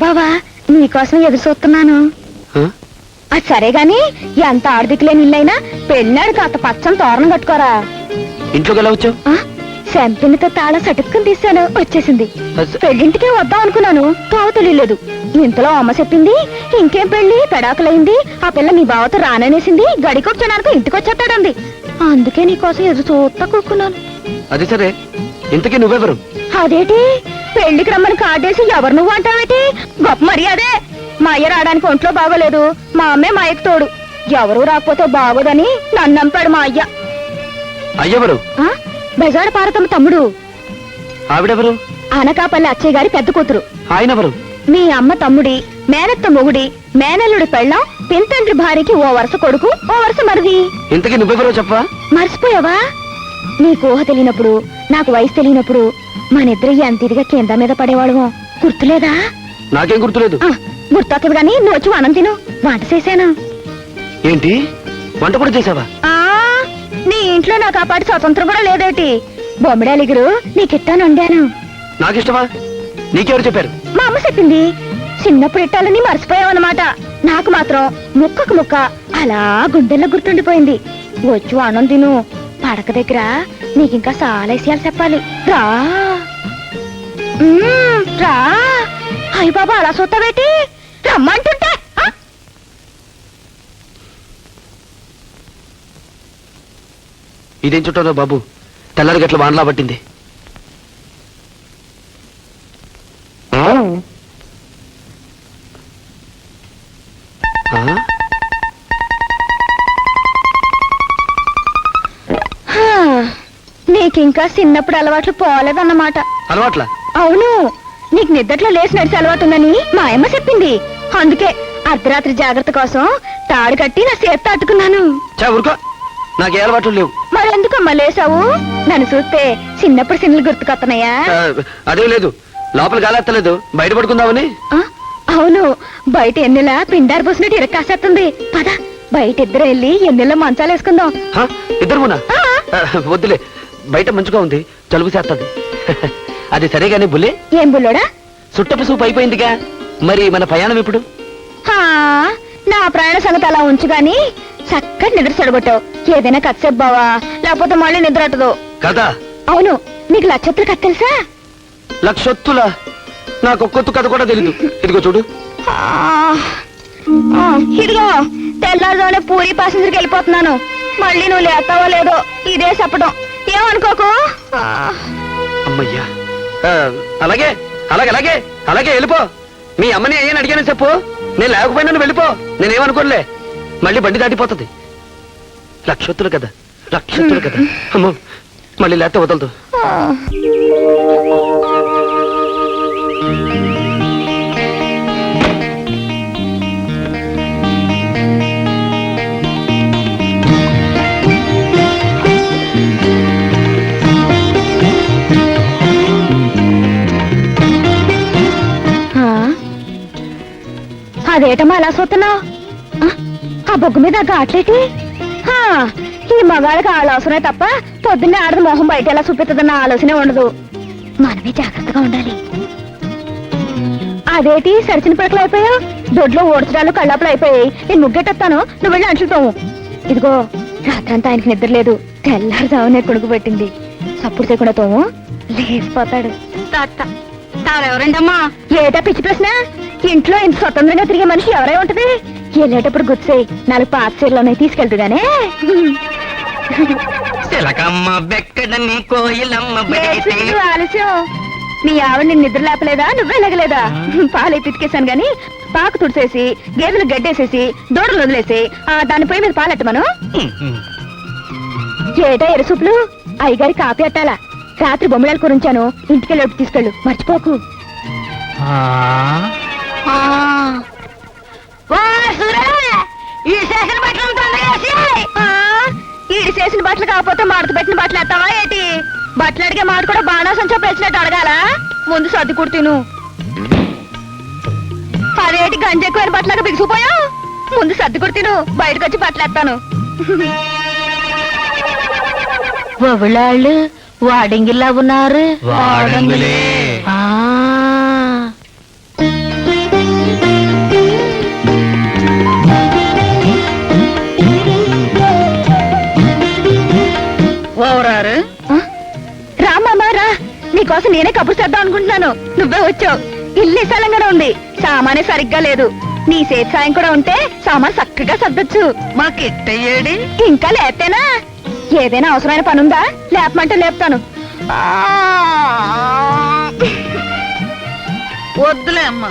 బావా నీకోసం ఎదురు చూస్తున్నాను. అది సరే గాని ఎంత ఆర్థికలేని ఇల్లైనా పెళ్ళాడు కాస్త పచ్చని తోరణం కట్టుకోరా. ఇంట్లోకి ఎలా వచ్చావు? శంపినితో తాళం సటుక్కుని తీశాను, వచ్చేసింది. పెళ్ళింటికే వద్దాం అనుకున్నాను, తోవ తెలియలేదు. ఇంతలో అమ్మ చెప్పింది ఇంకేం పెళ్లి పెడాకులైంది, ఆ పిల్ల మీ బావతో రాననేసింది, గడికొచ్చాననుకో ఇంటికి వచ్చేస్తాడంది. అందుకే నీకోసం ఎదురు చూస్తా కూకున్నాను. అది సరే, ఇంతకీ నువ్వెవరు? అదేటి పెళ్లికి రమ్మని కార్డేసి ఎవరు నువ్వు అంటావేటి? గొప్ప మర్యాదే. మా అయ్య రావడానికి ఒంట్లో బాగోలేదు, మా అమ్మే మా అయ్యకు తోడు. ఎవరు రాకపోతే బాగోదని నన్ను నంపాడు మా అయ్య. అయ్యెవరు? బెజాడ పార్వతమ్మ తమ్ముడు. ఆవిడెవరు? అనకాపల్లి అచ్చయ్య గారి పెద్ద కూతురు. ఆయనెవరు? మీ అమ్మ తమ్ముడి మేనత్త మొగుడి మేనల్లుడి పెళ్ళం పింతండ్రి భార్యకి ఓ వరుస కొడుకు, ఓ వరుస మరిది. ఇంతకీ నువ్వెవరో చెప్పవా? మర్చిపోయావా? నీకు ఊహ తెలియనప్పుడు, నాకు వయసు తెలియనప్పుడు మనిద్దరు ఎంత ఇదిగా కింద మీద పడేవాళ్ళం, గుర్తులేదా? నాకేం గుర్తులేదు. గుర్తొక్కదు గాని నువ్వు వచ్చి అన్నం తిను, వంట చేశాను. ఏంటి, వంట కూడా చేసావా? నీ ఇంట్లో నాకు ఆ పాటి స్వతంత్రం కూడా లేదేటి? బొమ్మడాలిగురు నీకిట్టాను వండాను. నాకిష్టమా? నీకెవరు చెప్పారు? మా అమ్మ చెప్పింది. చిన్నప్పుడు ఇట్టాలని మర్చిపోయావన్నమాట. నాకు మాత్రం ముక్కకు ముక్క అలా గుండెల్లో గుర్తుండిపోయింది. వచ్చి అన్నం తిను, పడక దగ్గర నీకింకా చాలా విషయాలు చెప్పాలి. రా రా. అయ్య బాబా అలా చూస్తావేటి? రమ్మంటుంటే ఇదేం చుట్టాలో బాబు, తెల్లారి గట్ల వానలా పట్టింది. నీకింకా చిన్నప్పుడు అలవాట్లు పోలేదన్నమాట. అలవాట్లా? అవును, నీకు నిద్దట్లో లేచి నడిచే అలవాటు ఉందని మా అమ్మ చెప్పింది. అందుకే అర్ధరాత్రి జాగ్రత్త కోసం తాడు కట్టి నా చేత అట్టుకున్నాను. ఊరుకో, నాకే అలవాట్లు లేవు. మరెందుకమ్మా లేసావు? నన్ను చూస్తే చిన్నప్పుడు సిన్నులు గుర్తుకొస్తున్నాయా? అదే లేదు, లోపల గాలెత్తలేదు, బయట పడుకుందామని. అవును, బయట ఎన్నెలా పిండారు పోసినట్టు ఇరక్కాసేస్తుంది. పద బయట ఇద్దరు వెళ్ళి ఎన్నెల్లో మంచాలు వేసుకుందాం. ఇద్దరునా? వద్దులే, బయట మంచుగా ఉంది, జలుబు చేస్తుంది. అది సరేగానే బుల్లే. ఏం బుల్లోడా? సుట్టపు సూపు అయిపోయిందిగా, మరి మన ప్రయాణం ఎప్పుడు? నా ప్రయాణ సంగతి అలా ఉంచు గాని చక్కటి నిద్ర చెడగొట్టావు. ఏదైనా కత్సేపు బావా, లేకపోతే మళ్ళీ నిద్ర అట్టదు కదా? అవును, నీకు లక్షత్తులు కథ తెలుసా? లక్షత్తులా? నాకు కొత్త కథ కూడా తెలీదు. ఇదిగో చూడు. ఇదిగో తెల్లారుజామునే పూరి ప్యాసింజర్కి వెళ్ళిపోతున్నాను. మళ్ళీ నువ్వు లేస్తావో లేదో ఇదే చెప్పడం, ఏమనుకోకు. అమ్మయ్యా, అలాగే అలాగే అలాగే అలాగే వెళ్ళిపో. మీ అమ్మని అయ్యని అడిగానని చెప్పు, నేను లేకపోయినా నువ్వు వెళ్ళిపో, నేనేమనుకోలే. మళ్ళీ బండి దాటిపోతుంది. లక్షత్తులు కదా, లక్షత్తులు కదా. అమ్మో, మళ్ళీ లేకపోతే వదలదు. అదేటమ్మా అలా చూస్తున్నావు? ఆ బొగ్గు మీద గాట్లేటి? ఈ మగాళ్ళకి వాళ్ళ అవసరమే తప్ప పొద్దున్నే ఆడది మొహం బయట ఎలా చూపిస్తుందన్న ఆలోచనే ఉండదు. మనమే జాగ్రత్తగా ఉండాలి. అదేటి సరిచిన పిడకలు అయిపోయావు? దొడ్లో ఓడ్చడాలు కళ్ళాపులు అయిపోయాయి. నేను ముగ్గెట్టొస్తాను, నువ్వు వెళ్ళి అంచుతావు. ఇదిగో రాత్రంతా ఆయనకి నిద్ర లేదు, తెల్లారుజామునే కొడుకు పెట్టింది. సప్పుడు చేయకుండా తోము, లేచిపోతాడు. తారెవరండమ్మా? ఏటా పిచ్చి ప్రశ్న? ఇంట్లో ఇంత స్వతంత్రంగా తిరిగే మనిషి ఎవరై ఉంటది? వెళ్ళేటప్పుడు గుర్తుసేయి, 4 పాత చీరలోనే తీసుకెళ్తుగానే. ఆలస్యం. మీ ఆవిడ నిన్ను నిద్ర లేపలేదా? నువ్వే లెగలేదా? పాలు పితికేశాను గాని పాకు తుడిసేసి గేదెలు గడ్డేసేసి దూడలు వదిలేసి దాని పొయ్యి మీద పాలెట్టమను. ఏటా ఎరసూపులు? అయ్యగారి కాపీ అట్టాలా? రాత్రి బొమ్మడాలు కురించాను, ఇంటికెళ్ళి తీసుకెళ్ళు, మర్చిపోకు. ఈడి చేసిన బట్టలు కాకపోతే మడత పెట్టిన బట్టలు ఎత్తావా ఏటి? బట్టలు అడిగే మాట కూడా బాణాసంచో పెంచినట్టు అడగాల. ముందు సర్దుకుడు తిను. అదేటి గంజ ఎక్కువైన బట్టలాగా బిగుసిపోయావు? ముందు సర్దుకుడు తిను, బయటకు వచ్చి బట్టలు ఎత్తాను. వాళ్ళు వాడింగిలా ఉన్నారు. నీకోసం నేనే కబురు చేద్దాం అనుకుంటున్నాను, నువ్వే వచ్చావు. ఇల్లు విశాలంగానే ఉంది, సామానే సరిగ్గా లేదు. నీ చేతి సాయం కూడా ఉంటే సామాన్ చక్కగా సర్దొచ్చు. మా కిట్టయ్యేడి ఇంకా లేతేనా? ఏదైనా అవసరమైన పనుందా? లేపమంటే లేపుతాను. వద్దులే అమ్మా,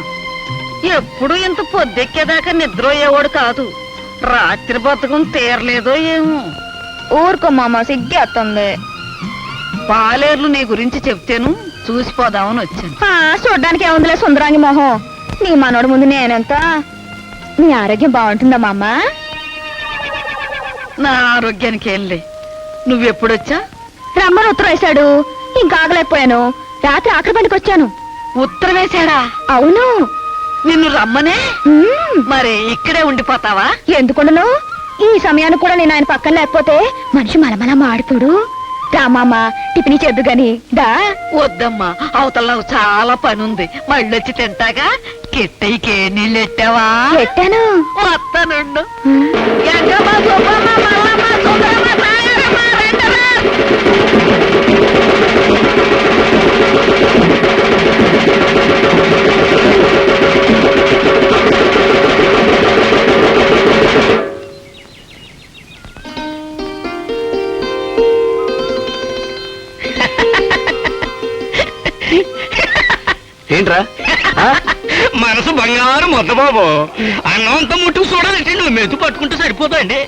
ఎప్పుడు ఇంత పొద్దెక్కేదాకా నిద్రపోయేవాడు కాదు. రాత్రి బతుకం తీరలేదో ఏమో. ఊరుకోమ్మ, సిగ్గేస్తుంది. పాలేర్లు నీ గురించి చెప్తేను చూసిపోదామని వచ్చాను. చూడ్డానికి ఏముందిలే సుందరాంగి మొహం. నీ మనోడు ముందు నేనెంత. నీ ఆరోగ్యం బాగుంటుందా మామ? నా ఆరోగ్యానికి ఏంలే. నువ్వెప్పుడొచ్చా? రమ్మని ఉత్తరం వేశాడు, ఇంకా ఆగలేకపోయాను. రాత్రి ఆఖరి బండికి వచ్చాను. ఉత్తరం వేశాడా? అవును. నిన్ను రమ్మనే? ఉమ్, మరి ఇక్కడే ఉండిపోతావా? ఎందుకుండను? ఈ సమయానికి కూడా నేను ఆయన పక్కన లేకపోతే మనిషి మలమల మాడిపోడు. రామామ, టిఫినీ చేద్దు గాని దా. వద్దమ్మా, అవతల నాకు చాలా పని ఉంది. మళ్ళొచ్చి తింటాగా. కిట్టయికే నీళ్ళు ఎట్టావా? పెట్టాను. వస్తానుండు. ఉమ్. ఎంగమ్మ, సుబ్బమ్మ, మల్లమ్మ, సుందరమ్మ, తాయారమ్మ, రెండమ్మ. ఏంట్రా? ఆ? మనసు బంగారు మొద్ద బాబు. అన్నం అంతా ముట్టుకు చూడాలంటే నువ్వు మెతు పట్టుకుంటే సరిపోతాండి.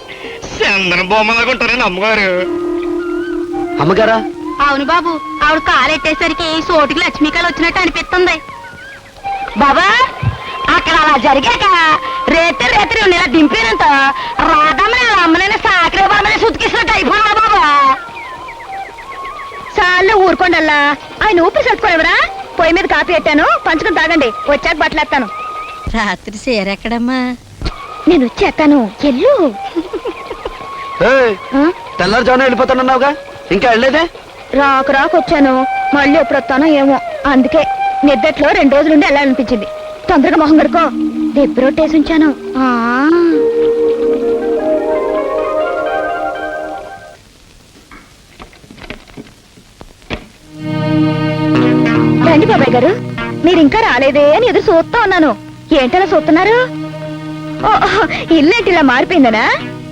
చందన బొమ్మలాగుంటారని అమ్మగారు. అమ్మగారా? అవును బాబు, ఆవిడ కాలెట్టేసరికి సోటికి లక్ష్మీకాయలు వచ్చినట్టు అనిపిస్తుంది. బాబా, అక్కడ అలా జరిగాక రేత్రి రేత్రి ఇలా దింపినంత రాధమ్మని అమ్మనైనా సాకరే బాబని సుతికిసినట్టు అయిపోయినా బాబా. చాలు ఊరుకోండల్లా. ఆయన ఊపిరి సత్తుకోలేవరా? పొయ్యి మీద కాఫీ పెట్టాను, పంచుకుని తాగండి. వచ్చాక బట్టలేస్తాను. రాత్రి సేరెక్కడమ్మా? నేను వచ్చేస్తాను, ఎల్లు. ఏయ్, తెల్లారుజామున వెళ్ళిపోతానన్నావుగా, ఇంకా వెళ్ళలేదే? రాకు వచ్చాను, మళ్ళీ ఎప్పుడు వస్తానో ఏమో. అందుకే నిద్దట్లో 2 రోజులుండి వెళ్ళాలనిపించింది. తొందరగా మొహం కడుకో, దెబ్బ రొట్టేసి ఉంచాను. రండి బాబాయ్ గారు, మీరు ఇంకా రాలేదే అని ఎదురు చూస్తా ఉన్నాను. ఏంటలా చూస్తున్నారు? ఇల్లేంటి ఇలా మారిపోయిందనా?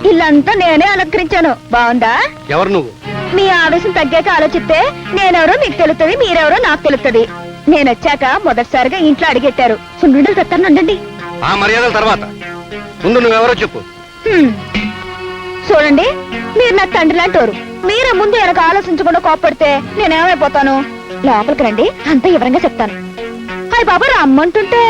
ఇల్లంతా నేనే అలంకరించాను. బాగుందా? ఎవరు నువ్వు? మీ ఆవేశం తగ్గాక ఆలోచిస్తే నేనెవరో మీకు తెలుస్తుంది, మీరెవరో నాకు తెలుస్తుంది. నేనొచ్చాక మొదటిసారిగా ఇంట్లో అడిగెట్టారు. సున్నుండలు తెస్తానండి. ఆ మర్యాదల తర్వాత ముందు నువ్వెవరో చెప్పు. చూడండి, మీరు నాకు తండ్రి లాంటోరు. మీరే ముందు వెనక ఆలోచించకుండా కోప్పడితే నేనేమైపోతాను? లోపలికి రండి, అంత వివరంగా చెప్తాను. అయ్య బాబా, రమ్మంటుంటే.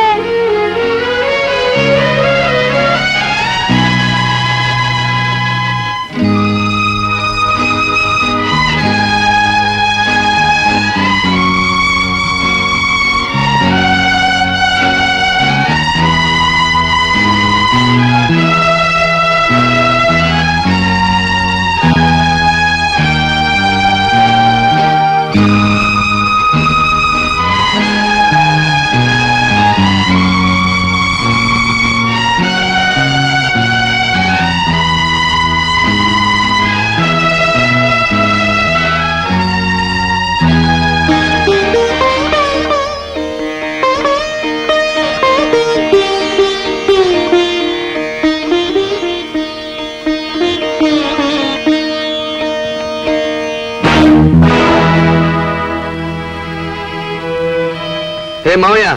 ఏ మామయ్య,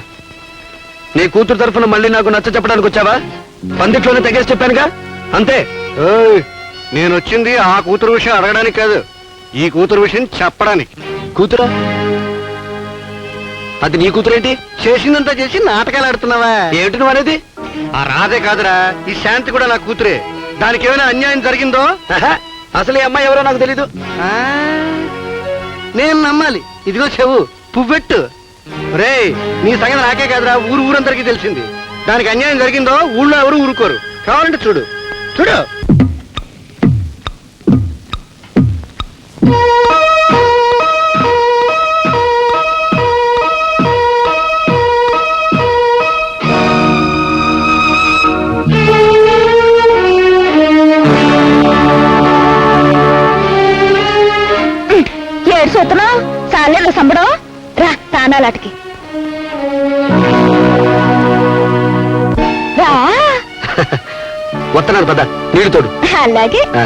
నీ కూతురు తరఫున మళ్ళీ నాకు నచ్చ చెప్పడానికి వచ్చావా? పందిట్లోనే తెగేసి చెప్పానుగా, అంతే. నేను వచ్చింది ఆ కూతురు విషయం అడగడానికి కాదు, ఈ కూతురు విషయం చెప్పడానికి. కూతురా? అది నీ కూతురేంటి? చేసిందంతా చేసి నాటకాలు ఆడుతున్నావా? ఏమిటి నువ్వు అనేది? ఆ రాధే కాదురా, ఈ శాంతి కూడా నా కూతురే. దానికి ఏమైనా అన్యాయం జరిగిందో? ఆహా, అసలు ఈ అమ్మాయి ఎవరో నాకు తెలీదు. ఆ, నేను నమ్మాలి. ఇదిగో చెవు పువ్వెట్టు. రేయ్, నీ సంగతి నాకే కాదురా, ఊరందరికీ తెలిసింది. దానికి అన్యాయం జరిగిందో ఊళ్ళో ఎవరు ఊరుకోరు. కావాలంటే చూడు చూడు. ఏడు సూత్రం చాలే సంబడం. స్నానాలాటికి రా. వస్తున్నాను పద, నీళ్ళు తోడు. అలాగే. ఆ.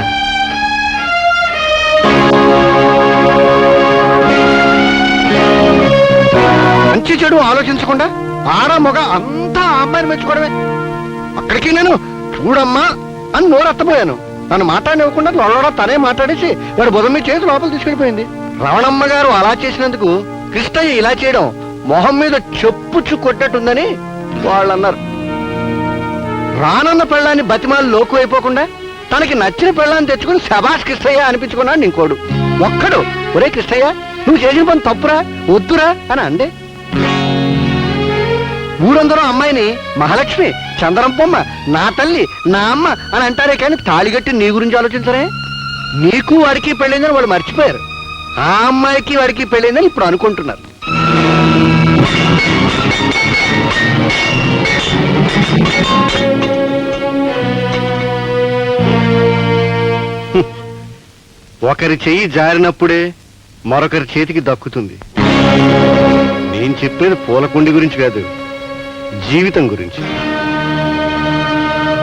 మంచి చెడు ఆలోచించకుండా ఆడ మొగ అంతా ఆ అమ్మాయిని మెచ్చుకోవడమే. అక్కడికి నేను చూడమ్మా అని నోరెత్తపోయాను. నన్ను మాట్లాడినివ్వకుండా లోడ తనే మాట్లాడేసి వాడు బుధం మీద చేసి లోపల తీసుకెళ్ళిపోయింది. రమణమ్మ గారు అలా చేసినందుకు కృష్ణయ్య ఇలా చేయడం మొహం మీద చెప్పుచ్చు కొట్టట్టుందని వాళ్ళు అన్నారు. రానన్న పెళ్ళాన్ని బతిమాలు లోకు అయిపోకుండా తనకి నచ్చిన పెళ్ళాన్ని తెచ్చుకుని శబాష్ కృష్ణయ్య అనిపించుకున్నాడు ఇంకోడు. ఒక్కడు ఒరే కృష్ణయ్య నువ్వు చేసిన పని తప్పురా వద్దురా అని అందే. ఊరందరూ అమ్మాయిని మహాలక్ష్మి, చందనం పొమ్మ, నా తల్లి, నా అమ్మ అని అంటారే కానీ తాళిగట్టి నీ గురించి ఆలోచించరే. నీకు వాడికి పెళ్ళైందని వాళ్ళు మర్చిపోయారు. ఆ అమ్మాయికి వాడికి పెళ్ళైందని ఇప్పుడు అనుకుంటున్నారు. ఒకరి చెయ్యి జారినప్పుడే మరొకరి చేతికి దక్కుతుంది. నేను చెప్పేది పూలకుండి గురించి కాదు, జీవితం గురించి.